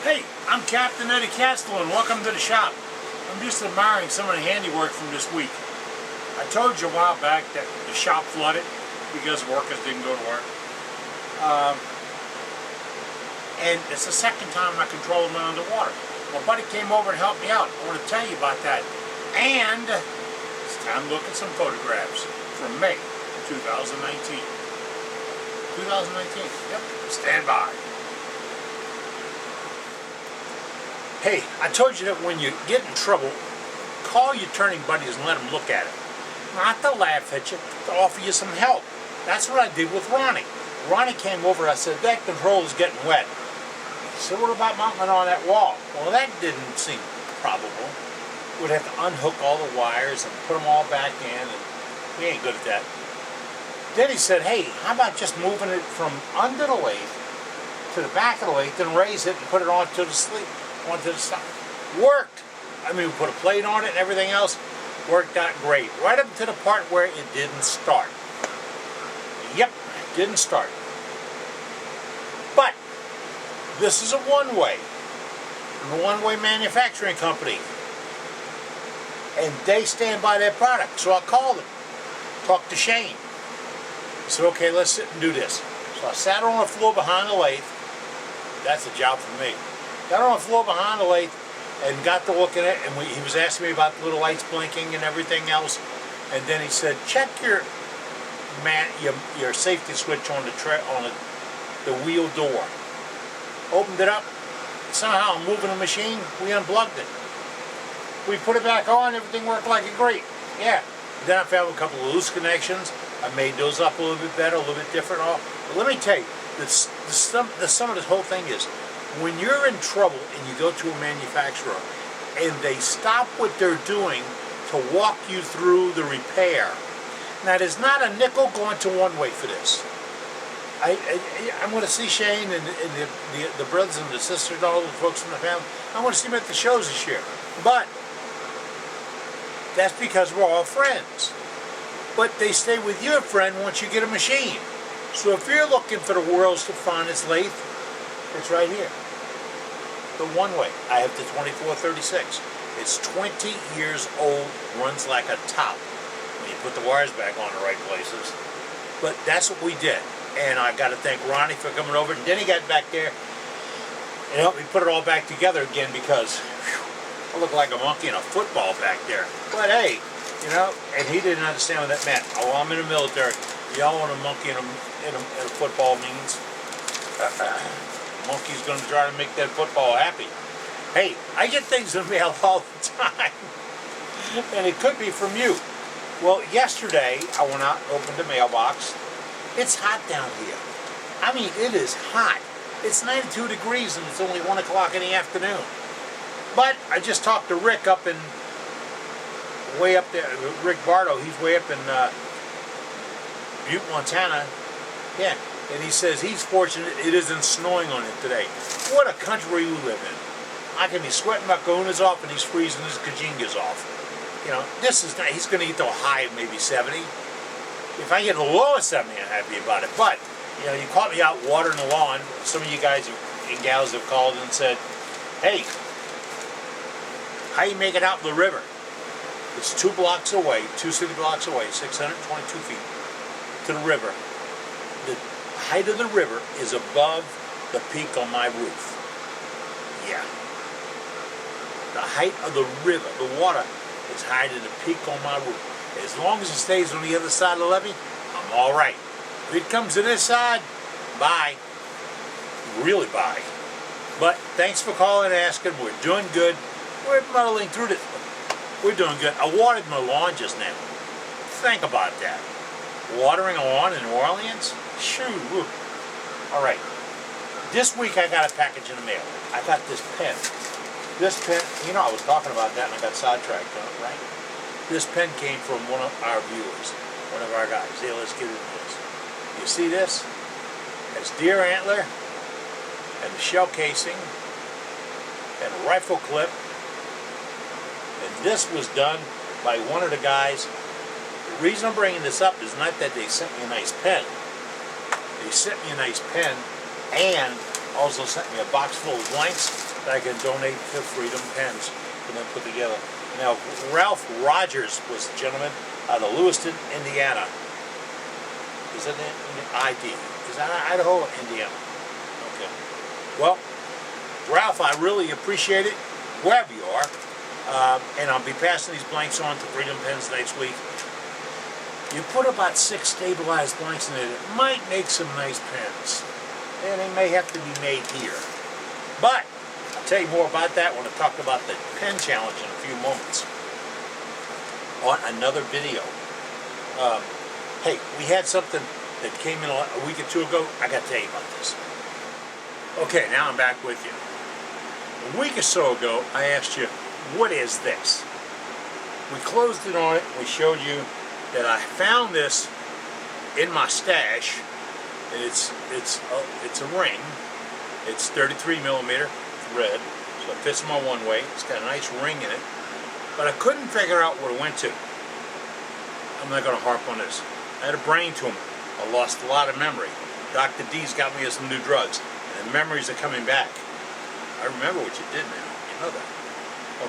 Hey, I'm Captain Eddie Castle and welcome to the shop. I'm just admiring some of the handiwork from this week. I told you a while back that the shop flooded because workers didn't go to work. And it's the second time my controller went underwater. My buddy came over and helped me out. I want to tell you about that. And it's time to look at some photographs from May 2019. 2019, yep, stand by. Hey, I told you that when you get in trouble, call your turning buddies and let them look at it. Not to laugh at you, to offer you some help. That's what I did with Ronnie. Ronnie came over, I said, that controller's getting wet. He said, what about mounting it on that wall? Well, that didn't seem probable. We'd have to unhook all the wires and put them all back in, and we ain't good at that. Then he said, hey, how about just moving it from under the lathe to the back of the lathe and raise it and put it onto the side. Worked. I mean, we put a plate on it and everything else. Worked out great. Right up to the part where it didn't start. Yep, didn't start. But this is a one-way. From a one-way manufacturing company. And they stand by their product. So I called them. Talked to Shane. I said, okay, let's sit and do this. So I sat on the floor behind the lathe. That's a job for me. Got on the floor behind the lathe and got to look at it, and he was asking me about the little lights blinking and everything else. And then he said, check your safety switch on the wheel door. Opened it up. Somehow, moving the machine, we unplugged it. We put it back on, everything worked like a great. Yeah. Then I found a couple of loose connections. I made those up a little bit better, a little bit different. But let me tell you, the sum of this whole thing is, when you're in trouble and you go to a manufacturer and they stop what they're doing to walk you through the repair. Now, there's not a nickel going to one way for this. I'm going to see Shane and the brothers and the sisters and all the folks from the family. I want to see them at the shows this year. But that's because we're all friends. But they stay with your friend once you get a machine. So if you're looking for the world's finest lathe, it's right here. The one way. I have the 2436. It's 20 years old, runs like a top when you put the wires back on the right places. But that's what we did. And I got to thank Ronnie for coming over. And then he got back there and helped me put it all back together again because I look like a monkey in a football back there. But hey, you know, and he didn't understand what that meant. Oh, I'm in the military. Y'all want a monkey in a football means? Monkey's going to try to make that football happy. Hey, I get things in the mail all the time. And it could be from you. Well, yesterday, I went out and opened the mailbox. It's hot down here. I mean, it is hot. It's 92 degrees and it's only 1 o'clock in the afternoon. But I just talked to Rick way up there, Rick Bardo, he's way up in Butte, Montana. Yeah. And he says he's fortunate it isn't snowing on him today. What a country we live in. I can be sweating my kahunas off and he's freezing his kajingas off. You know, this is not, he's going to get to a high of maybe 70. If I get a low of 70, I'm happy about it. But, you know, you caught me out watering the lawn. Some of you guys and gals have called and said, hey, how you make it out in the river? It's 2 blocks away, 2 city blocks away, 622 feet to the river. The height of the river is above the peak on my roof. Yeah. The height of the river, the water, is higher than the peak on my roof. As long as it stays on the other side of the levee, I'm all right. If it comes to this side, bye. Really bye. But thanks for calling and asking. We're doing good. We're muddling through this. We're doing good. I watered my lawn just now. Think about that. Watering a lawn in New Orleans? Shoot. All right. This week I got a package in the mail. I got this pen. This pen, you know, I was talking about that and I got sidetracked on it, right? This pen came from one of our viewers, one of our guys. Hey, let's get into this. You see this? It's deer antler and the shell casing and a rifle clip. And this was done by one of the guys. The reason I'm bringing this up is not that they sent me a nice pen. They sent me a nice pen and Also sent me a box full of blanks that I can donate to Freedom Pens and then put together. Now, Ralph Rogers was the gentleman out of Lewiston, Indiana. Is that ID? Is that Idaho or Indiana? Okay. Well, Ralph, I really appreciate it, wherever you are. And I'll be passing these blanks on to Freedom Pens next week. You put about 6 stabilized blanks in it, it might make some nice pens. And they may have to be made here. But I'll tell you more about that when I talk about the pen challenge in a few moments on another video. Hey, we had something that came in a week or 2 ago. I got to tell you about this. Okay, now I'm back with you. A week or so ago, I asked you, what is this? We closed it on it. We showed you that I found this in my stash. It's a ring. It's 33 millimeter red, so it fits in my one way. It's got a nice ring in it, but I couldn't figure out what it went to. I'm not going to harp on this. I had a brain tumor. I lost a lot of memory. Dr. D's got me some new drugs, and the memories are coming back. I remember what you did now. You know that.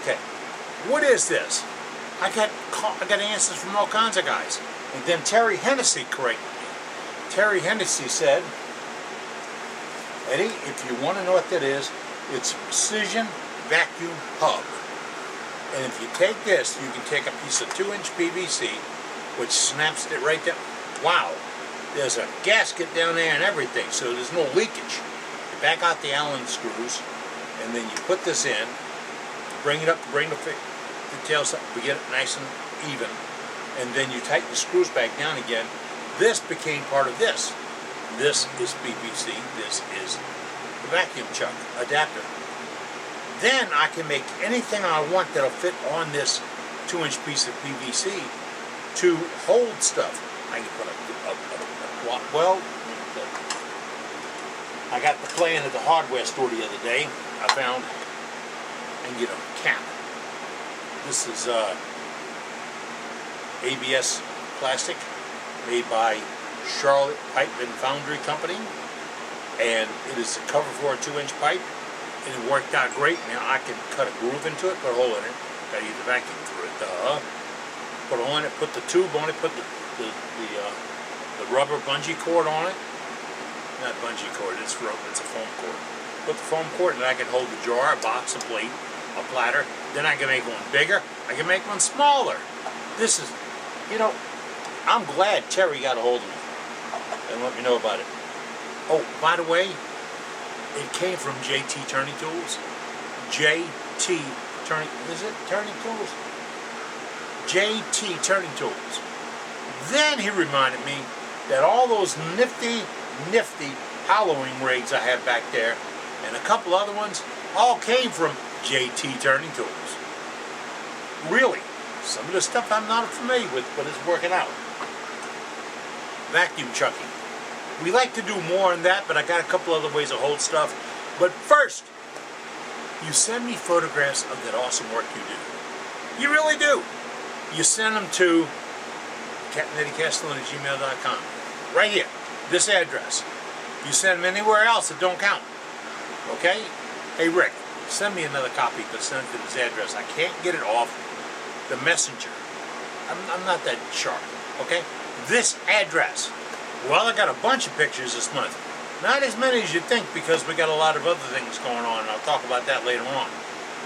Okay, what is this? I got answers from all kinds of guys. And then Terry Hennessy corrected me. Terry Hennessy said, Eddie, if you want to know what that is, it's precision vacuum hub. And if you take this, you can take a piece of 2-inch PVC, which snaps it right down. Wow, there's a gasket down there and everything, so there's no leakage. You back out the Allen screws, and then you put this in, bring it up, bring the tails up, we get it nice and even, and then you tighten the screws back down again. This became part of this. This is PVC, this is the vacuum chuck adapter. Then I can make anything I want that'll fit on this 2-inch piece of PVC to hold stuff. I can put well, I got the plan at the hardware store the other day. I found I can get a cap. This is ABS plastic made by Charlotte Pipe and Foundry Company, and it is a cover for a 2-inch pipe, and it worked out great. Now I can cut a groove into it, put a hole in it. Got to use the vacuum through it. Put a hole in it, put the tube on it, put the rubber bungee cord on it. Not bungee cord, it's rope. It's a foam cord. Put the foam cord, and I can hold the jar, a box, a plate, a platter. Then I can make one bigger. I can make one smaller. This is, you know, I'm glad Terry got a hold of me and let me know about it. Oh, by the way, it came from JT Turning Tools. JT Turning, is it Turning Tools? JT Turning Tools. Then he reminded me that all those nifty hollowing rigs I have back there and a couple other ones all came from JT Turning Tools. Really, some of the stuff I'm not familiar with, but it's working out. Vacuum chucking. We like to do more on that, but I got a couple other ways to hold stuff. But first, you send me photographs of that awesome work you do. You really do. You send them to CaptainEddieCastellan@gmail.com. Right here, this address. You send them anywhere else, it don't count. Okay? Hey Rick, send me another copy, but send it to this address. I can't get it off the messenger. I'm not that sharp. Okay? This address. Well, I got a bunch of pictures this month. Not as many as you'd think, because we got a lot of other things going on, and I'll talk about that later on.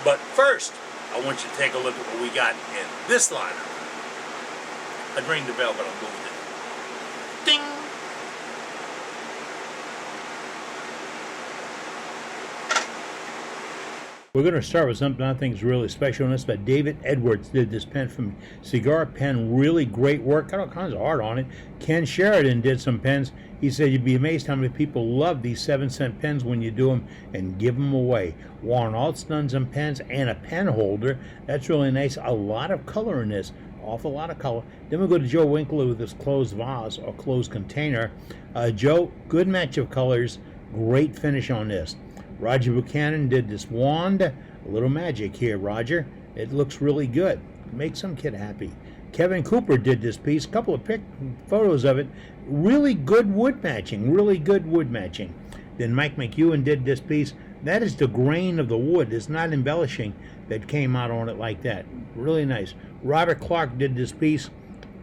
But first, I want you to take a look at what we got in this lineup. I'd ring the bell, but I'll move it. Ding! We're going to start with something I think is really special in this, but David Edwards did this pen from Cigar Pen. Really great work. Got all kinds of art on it. Ken Sheridan did some pens. He said you'd be amazed how many people love these 7-cent pens when you do them and give them away. Warren Alt's done some pens and a pen holder. That's really nice. A lot of color in this. Awful lot of color. Then we go to Joe Winkler with this closed vase or closed container. Joe, good match of colors. Great finish on this. Roger Buchanan did this wand. A little magic here, Roger. It looks really good. Makes some kid happy. Kevin Cooper did this piece. A couple of photos of it. Really good wood matching. Really good wood matching. Then Mike McEwen did this piece. That is the grain of the wood. It's not embellishing that came out on it like that. Really nice. Robert Clark did this piece.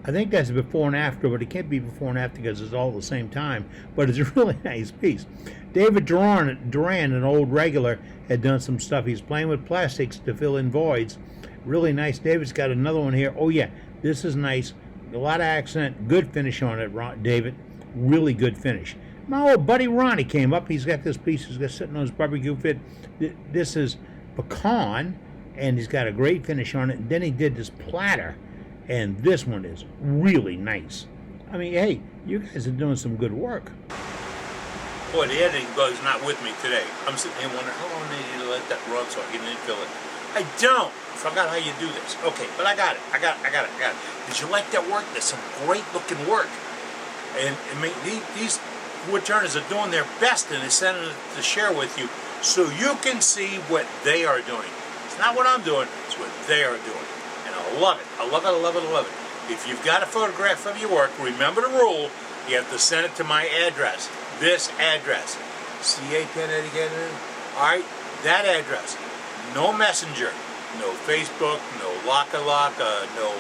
I think that's before and after, but it can't be before and after because it's all the same time. But it's a really nice piece. David Duran, an old regular, had done some stuff. He's playing with plastics to fill in voids. Really nice. David's got another one here. Oh, yeah, this is nice. A lot of accent. Good finish on it, David. Really good finish. My old buddy Ronnie came up. He's got this piece. He's got sitting on his barbecue pit. This is pecan, and he's got a great finish on it. And then he did this platter, and this one is really nice. I mean, hey, you guys are doing some good work. Boy, the editing bug's not with me today. I'm sitting here wondering how long do you need to let that run so I can infill it. I don't. I forgot how you do this. Okay, but I got it. I got it. Did you like that work? There's some great looking work. And I mean, these wood turners are doing their best, and they're sending it to share with you so you can see what they are doing. It's not what I'm doing, it's what they are doing. And I love it. I love it, I love it, I love it. If you've got a photograph of your work, remember the rule. You have to send it to my address. This address. CA Pen Eddie. Alright, that address. No messenger. No Facebook, no Laka, no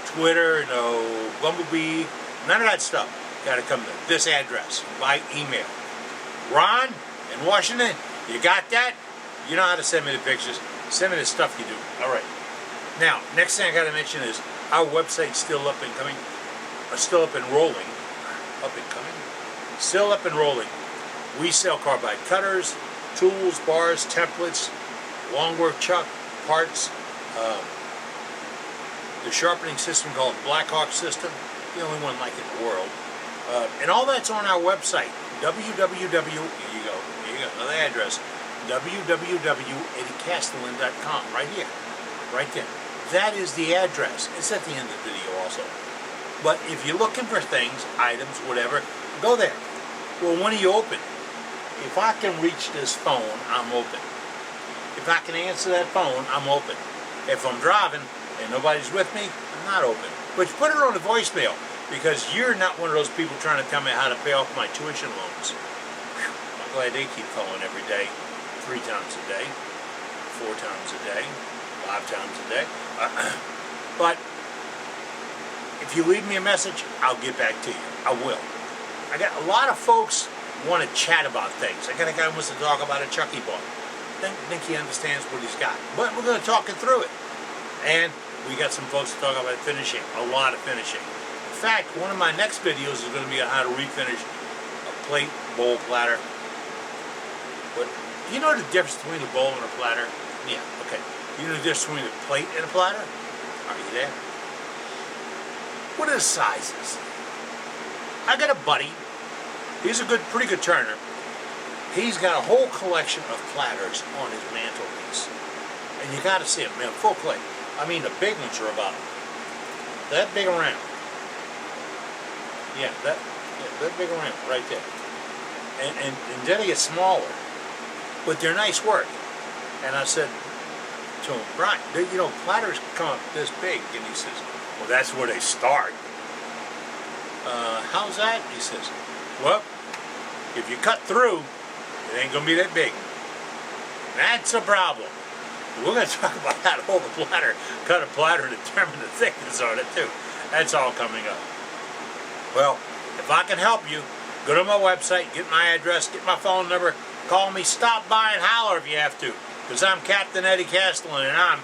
Twitter, no Bumblebee, none of that stuff. Got to come to this address by email. Ron in Washington, you got that? You know how to send me the pictures. Send me the stuff you do. All right. Now, next thing I got to mention is our website's still up and coming, still up and rolling. Up and coming? Still up and rolling. We sell carbide cutters, tools, bars, templates, long work chuck, parts, the sharpening system called Blackhawk system, the only one like it in the world. And all that's on our website, www, here you go, another address, www.eddiecastellan.com, right here, right there. That is the address. It's at the end of the video also. But if you're looking for things, items, whatever, go there. Well, when are you open? If I can reach this phone, I'm open. If I can answer that phone, I'm open. If I'm driving and nobody's with me, I'm not open. But you put it on the voicemail, because you're not one of those people trying to tell me how to pay off my tuition loans. Whew, I'm glad they keep calling every day, 3 times a day, 4 times a day, 5 times a day. But if you leave me a message, I'll get back to you. I will. I got a lot of folks want to chat about things. I got a guy who wants to talk about a Chucky ball. I think he understands what he's got. But we're going to talk it through it. And we got some folks to talk about finishing, a lot of finishing. In fact, one of my next videos is going to be on how to refinish a plate, bowl, platter. But you know the difference between a bowl and a platter? Yeah, okay. You know the difference between a plate and a platter? Are you there? What are the sizes? I got a buddy. He's a pretty good turner. He's got a whole collection of platters on his mantelpiece. And you got to see them, man, full plate. I mean, the big ones are about that big around. Yeah, that big around right there. And then they get smaller. But they're nice work. And I said to him, Brian, you know, platters come up this big. And he says, well, that's where they start. How's that? He says, well, if you cut through, it ain't going to be that big. That's a problem. We're going to talk about how to hold a platter, cut a platter, and determine the thickness on it, too. That's all coming up. Well, if I can help you, go to my website, get my address, get my phone number, call me, stop by and holler if you have to. Because I'm Captain Eddie Castellan, and I'm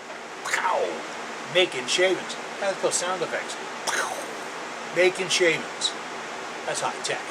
making shavings. That's those sound effects. Making shavings. That's high tech.